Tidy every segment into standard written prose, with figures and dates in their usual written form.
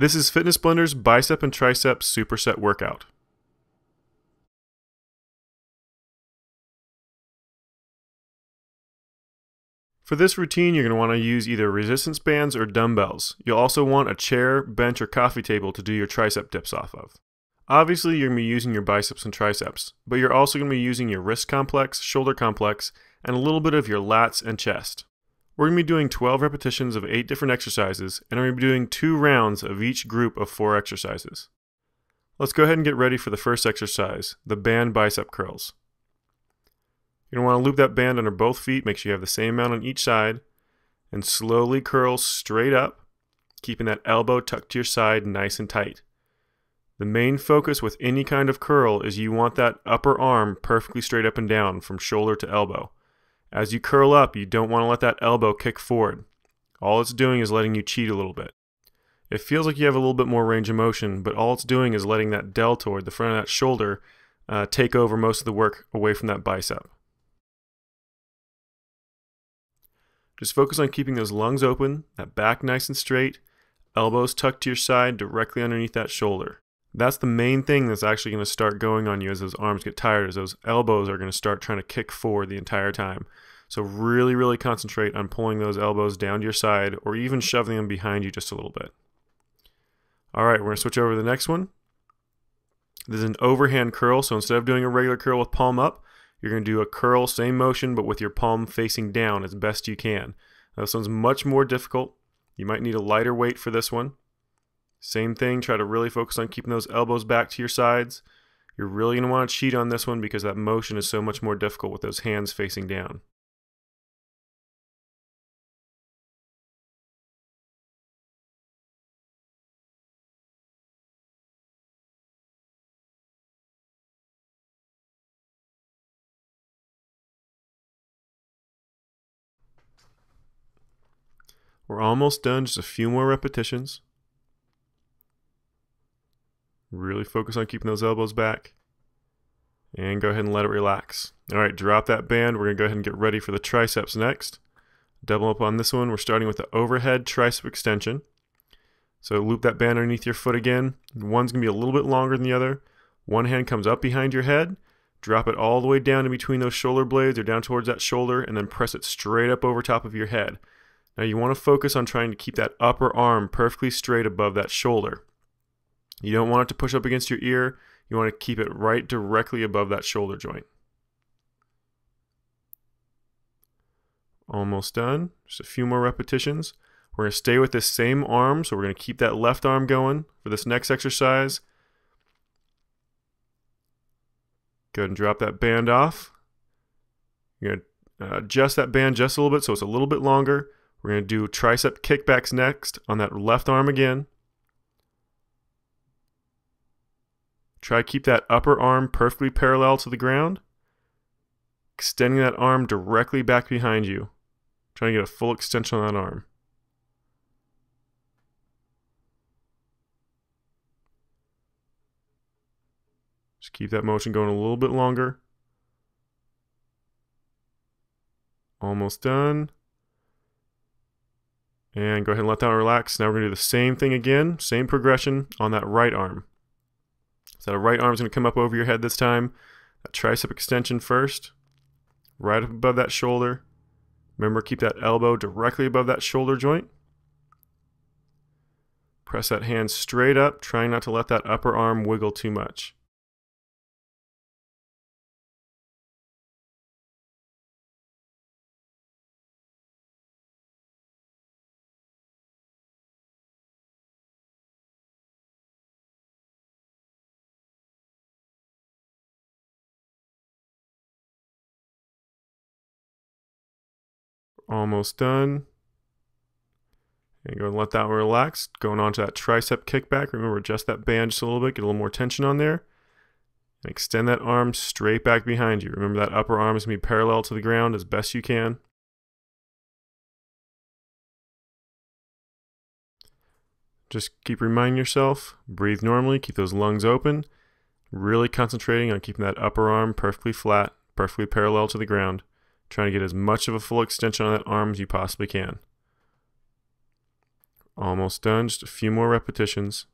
This is Fitness Blender's Bicep and Tricep Superset Workout. For this routine, you're going to want to use either resistance bands or dumbbells. You'll also want a chair, bench, or coffee table to do your tricep dips off of. Obviously, you're going to be using your biceps and triceps, but you're also going to be using your wrist complex, shoulder complex, and a little bit of your lats and chest. We're going to be doing 12 repetitions of 8 different exercises, and we're going to be doing 2 rounds of each group of 4 exercises. Let's go ahead and get ready for the first exercise, the band bicep curls. You're going to want to loop that band under both feet, make sure you have the same amount on each side, and slowly curl straight up, keeping that elbow tucked to your side nice and tight. The main focus with any kind of curl is you want that upper arm perfectly straight up and down from shoulder to elbow. As you curl up, you don't want to let that elbow kick forward. All it's doing is letting you cheat a little bit. It feels like you have a little bit more range of motion, but all it's doing is letting that deltoid, the front of that shoulder, take over most of the work away from that bicep. Just focus on keeping those lungs open, that back nice and straight, elbows tucked to your side directly underneath that shoulder. That's the main thing that's actually going to start going on you as those arms get tired, as those elbows are going to start trying to kick forward the entire time. So really concentrate on pulling those elbows down to your side or even shoving them behind you just a little bit. Alright, we're going to switch over to the next one. This is an overhand curl, so instead of doing a regular curl with palm up, you're going to do a curl, same motion, but with your palm facing down as best you can. Now, this one's much more difficult. You might need a lighter weight for this one. Same thing, try to really focus on keeping those elbows back to your sides. You're really going to want to cheat on this one because that motion is so much more difficult with those hands facing down. We're almost done, just a few more repetitions. Really focus on keeping those elbows back. And go ahead and let it relax. Alright, drop that band. We're going to go ahead and get ready for the triceps next. Double up on this one. We're starting with the overhead tricep extension. So loop that band underneath your foot again. One's going to be a little bit longer than the other. One hand comes up behind your head. Drop it all the way down in between those shoulder blades or down towards that shoulder, and then press it straight up over top of your head. Now you want to focus on trying to keep that upper arm perfectly straight above that shoulder. You don't want it to push up against your ear. You want to keep it right directly above that shoulder joint. Almost done. Just a few more repetitions. We're going to stay with this same arm, so we're going to keep that left arm going for this next exercise. Go ahead and drop that band off. You're going to adjust that band just a little bit so it's a little bit longer. We're going to do tricep kickbacks next on that left arm again. Try to keep that upper arm perfectly parallel to the ground. Extending that arm directly back behind you. Trying to get a full extension on that arm. Just keep that motion going a little bit longer. Almost done. And go ahead and let that relax. Now we're going to do the same thing again, same progression on that right arm. So the right arm is going to come up over your head this time. That tricep extension first, right up above that shoulder. Remember, keep that elbow directly above that shoulder joint. Press that hand straight up, trying not to let that upper arm wiggle too much. Almost done. And go and let that relax. Going on to that tricep kickback. Remember, adjust that band just a little bit, get a little more tension on there. And extend that arm straight back behind you. Remember, that upper arm is going to be parallel to the ground as best you can. Just keep reminding yourself, breathe normally, keep those lungs open. Really concentrating on keeping that upper arm perfectly flat, perfectly parallel to the ground. Trying to get as much of a full extension on that arm as you possibly can. Almost done, just a few more repetitions.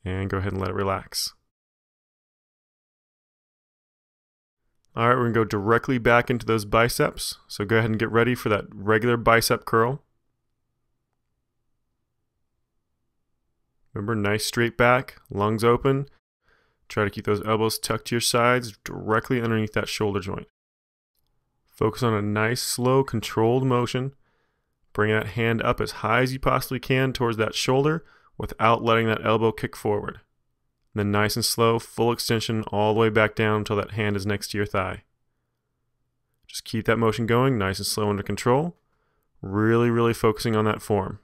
And go ahead and let it relax. All right, we're gonna go directly back into those biceps. So go ahead and get ready for that regular bicep curl. Remember, nice straight back, lungs open. Try to keep those elbows tucked to your sides, directly underneath that shoulder joint. Focus on a nice, slow, controlled motion. Bring that hand up as high as you possibly can towards that shoulder without letting that elbow kick forward. Then nice and slow, full extension all the way back down until that hand is next to your thigh. Just keep that motion going, nice and slow under control. Really focusing on that form.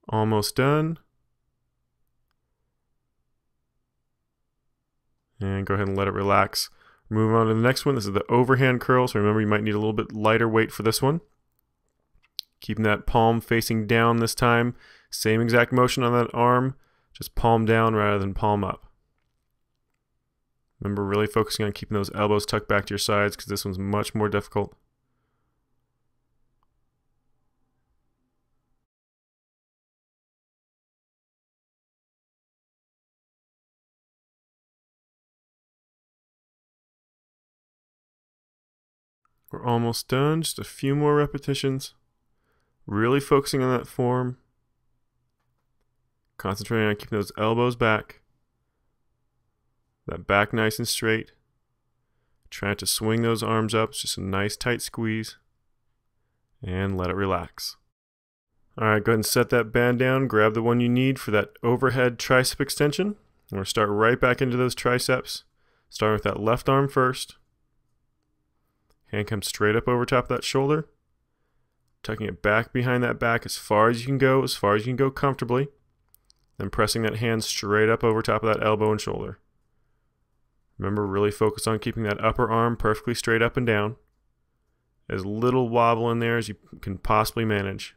Almost done. And go ahead and let it relax. Move on to the next one. This is the overhand curl. So remember, you might need a little bit lighter weight for this one. Keeping that palm facing down this time. Same exact motion on that arm, just palm down rather than palm up. Remember, really focusing on keeping those elbows tucked back to your sides because this one's much more difficult. We're almost done, just a few more repetitions. Really focusing on that form. Concentrating on keeping those elbows back. That back nice and straight. Try not to swing those arms up, it's just a nice tight squeeze. And let it relax. Alright, go ahead and set that band down. Grab the one you need for that overhead tricep extension. We're going to start right back into those triceps. Starting with that left arm first. Hand comes straight up over top of that shoulder. Tucking it back behind that back as far as you can go comfortably. Then pressing that hand straight up over top of that elbow and shoulder. Remember, really focus on keeping that upper arm perfectly straight up and down. As little wobble in there as you can possibly manage.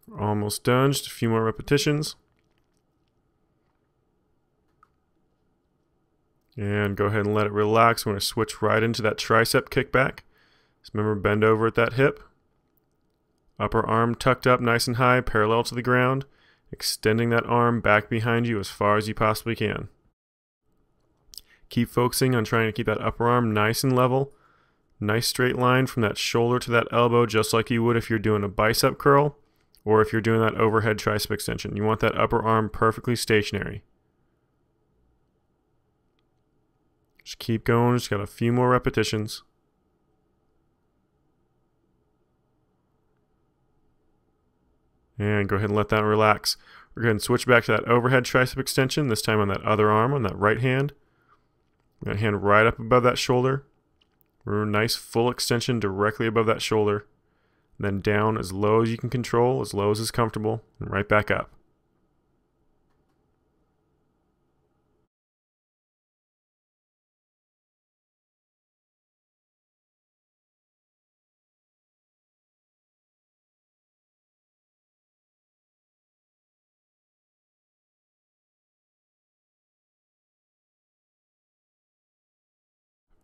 We're almost done, just a few more repetitions. And go ahead and let it relax. We're going to switch right into that tricep kickback. Just remember, bend over at that hip. Upper arm tucked up nice and high, parallel to the ground. Extending that arm back behind you as far as you possibly can. Keep focusing on trying to keep that upper arm nice and level. Nice straight line from that shoulder to that elbow, just like you would if you're doing a bicep curl or if you're doing that overhead tricep extension. You want that upper arm perfectly stationary. Just keep going, just got a few more repetitions. And go ahead and let that relax. We're going to switch back to that overhead tricep extension, this time on that other arm, on that right hand. That hand right up above that shoulder. We're a nice full extension directly above that shoulder. And then down as low as you can control, as low as is comfortable, and right back up.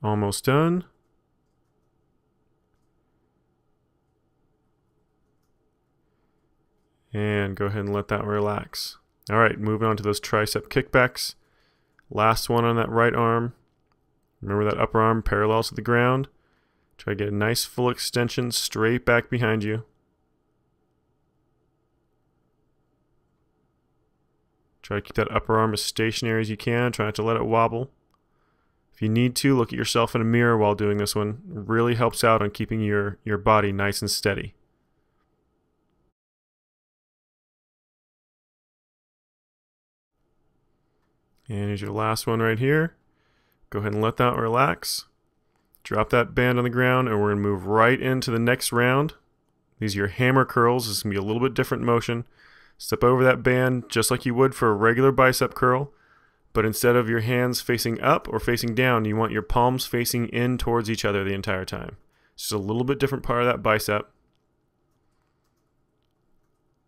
Almost done. And go ahead and let that relax. Alright, moving on to those tricep kickbacks. Last one on that right arm. Remember that upper arm parallel to the ground. Try to get a nice full extension straight back behind you. Try to keep that upper arm as stationary as you can. Try not to let it wobble. If you need to, look at yourself in a mirror while doing this one. It really helps out on keeping your body nice and steady. And here's your last one right here. Go ahead and let that relax. Drop that band on the ground, and we're going to move right into the next round. These are your hammer curls. This is going to be a little bit different motion. Step over that band just like you would for a regular bicep curl. But instead of your hands facing up or facing down, you want your palms facing in towards each other the entire time. It's just a little bit different part of that bicep.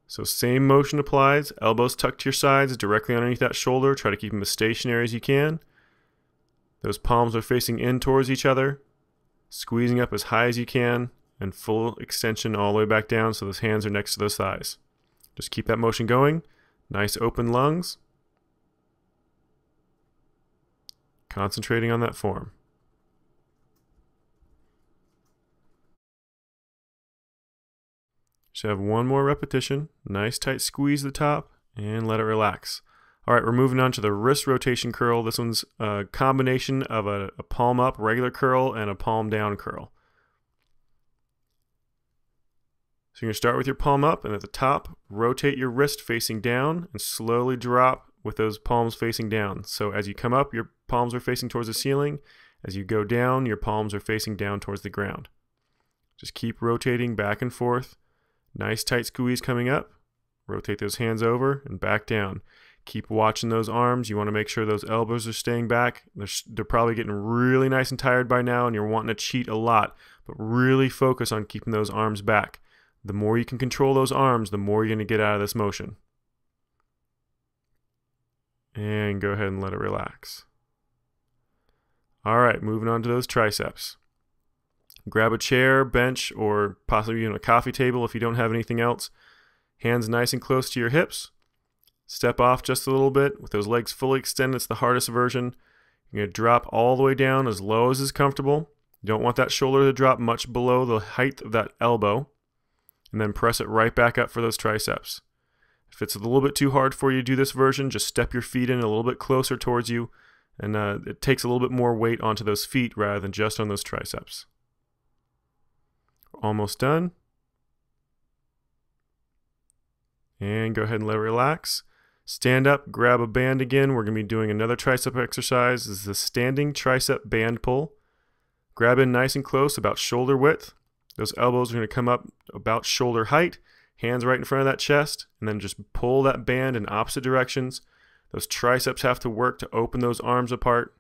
So same motion applies, elbows tucked to your sides, directly underneath that shoulder. Try to keep them as stationary as you can. Those palms are facing in towards each other, squeezing up as high as you can, and full extension all the way back down so those hands are next to those thighs. Just keep that motion going. Nice open lungs. Concentrating on that form. Should have one more repetition. Nice tight squeeze the top and let it relax. All right, we're moving on to the wrist rotation curl. This one's a combination of a palm up regular curl and a palm down curl. So you're going to start with your palm up, and at the top, rotate your wrist facing down and slowly drop with those palms facing down. So as you come up, your palms are facing towards the ceiling. As you go down, your palms are facing down towards the ground. Just keep rotating back and forth. Nice tight squeeze coming up. Rotate those hands over and back down. Keep watching those arms. You want to make sure those elbows are staying back. They're probably getting really nice and tired by now, and you're wanting to cheat a lot. But really focus on keeping those arms back. The more you can control those arms, the more you're going to get out of this motion. And go ahead and let it relax. All right, moving on to those triceps. Grab a chair, bench, or possibly even a coffee table if you don't have anything else. Hands nice and close to your hips. Step off just a little bit with those legs fully extended. It's the hardest version. You're going to drop all the way down as low as is comfortable. You don't want that shoulder to drop much below the height of that elbow. And then press it right back up for those triceps. If it's a little bit too hard for you to do this version, just step your feet in a little bit closer towards you, and it takes a little bit more weight onto those feet rather than just on those triceps. Almost done. And go ahead and let it relax. Stand up, grab a band again. We're going to be doing another tricep exercise. This is the standing tricep band pull. Grab in nice and close, about shoulder width. Those elbows are going to come up about shoulder height, hands right in front of that chest, and then just pull that band in opposite directions. Those triceps have to work to open those arms apart.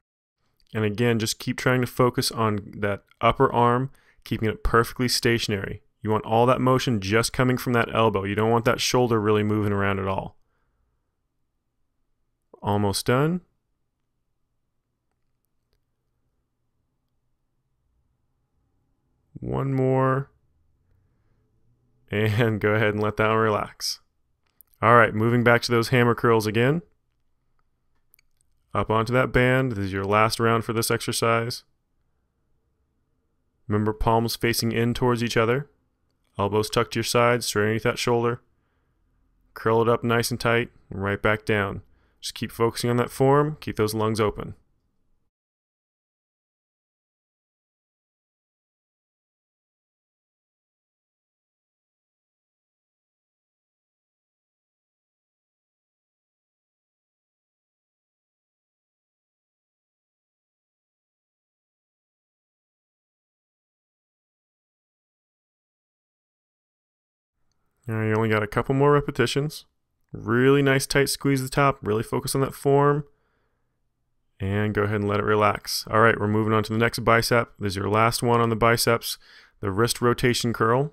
And again, just keep trying to focus on that upper arm, keeping it perfectly stationary. You want all that motion just coming from that elbow. You don't want that shoulder really moving around at all. Almost done. One more. And go ahead and let that one relax. All right, moving back to those hammer curls again. Up onto that band. This is your last round for this exercise. Remember, palms facing in towards each other. Elbows tucked to your sides, straight underneath that shoulder. Curl it up nice and tight, and right back down. Just keep focusing on that form. Keep those lungs open. All right, you only got a couple more repetitions. Really nice tight squeeze at the top. Really focus on that form. And go ahead and let it relax. All right, we're moving on to the next bicep. This is your last one on the biceps. The wrist rotation curl.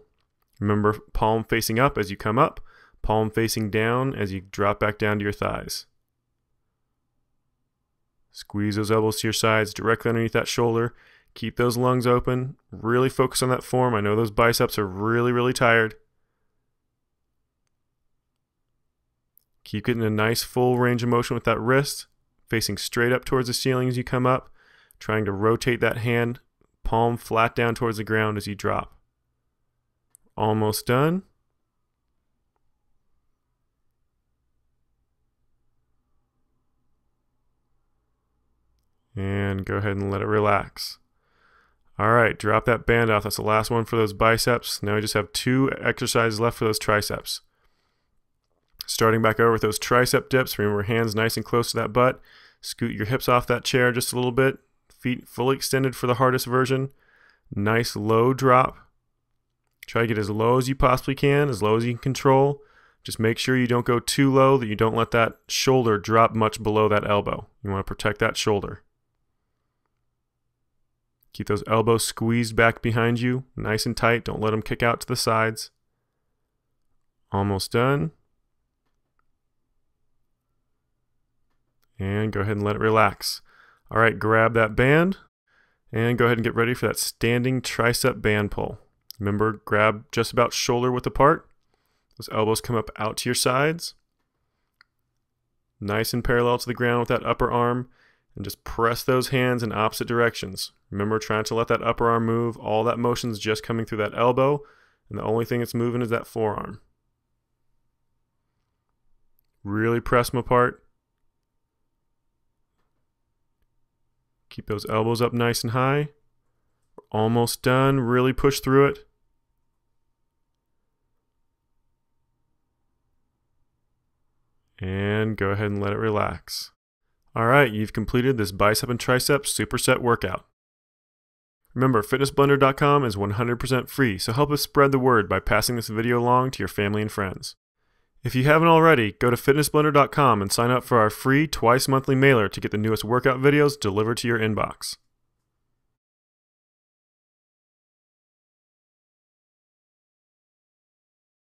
Remember, palm facing up as you come up. Palm facing down as you drop back down to your thighs. Squeeze those elbows to your sides, directly underneath that shoulder. Keep those lungs open. Really focus on that form. I know those biceps are really, really tired. Keep getting a nice full range of motion with that wrist, facing straight up towards the ceiling as you come up, trying to rotate that hand, palm flat down towards the ground as you drop. Almost done. And go ahead and let it relax. All right, drop that band off. That's the last one for those biceps. Now we just have 2 exercises left for those triceps. Starting back over with those tricep dips. Remember, hands nice and close to that butt. Scoot your hips off that chair just a little bit. Feet fully extended for the hardest version. Nice low drop. Try to get as low as you possibly can, as low as you can control. Just make sure you don't go too low, that you don't let that shoulder drop much below that elbow. You want to protect that shoulder. Keep those elbows squeezed back behind you, nice and tight. Don't let them kick out to the sides. Almost done. And go ahead and let it relax. All right, grab that band and go ahead and get ready for that standing tricep band pull. Remember, grab just about shoulder width apart. Those elbows come up out to your sides. Nice and parallel to the ground with that upper arm. And just press those hands in opposite directions. Remember, trying to let that upper arm move. All that motion is just coming through that elbow. And the only thing that's moving is that forearm. Really press them apart. Keep those elbows up nice and high. We're almost done. Really push through it. And go ahead and let it relax. Alright, you've completed this bicep and tricep superset workout. Remember, fitnessblender.com is 100% free, so help us spread the word by passing this video along to your family and friends. If you haven't already, go to fitnessblender.com and sign up for our free twice monthly mailer to get the newest workout videos delivered to your inbox.